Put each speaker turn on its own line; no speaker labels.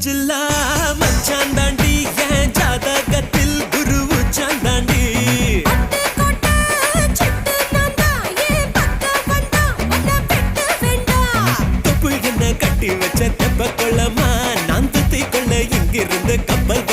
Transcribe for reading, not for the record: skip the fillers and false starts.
ஜில்லா மச்சான் தாண்டி என் ஜாதகத்தில் குரு உச்சாந்தாண்டி தொப்புள் என்ன கட்டி வச்ச தெப்ப கொள்ளமா நான் துத்தி கொள்ள இங்கிருந்து கப்பல்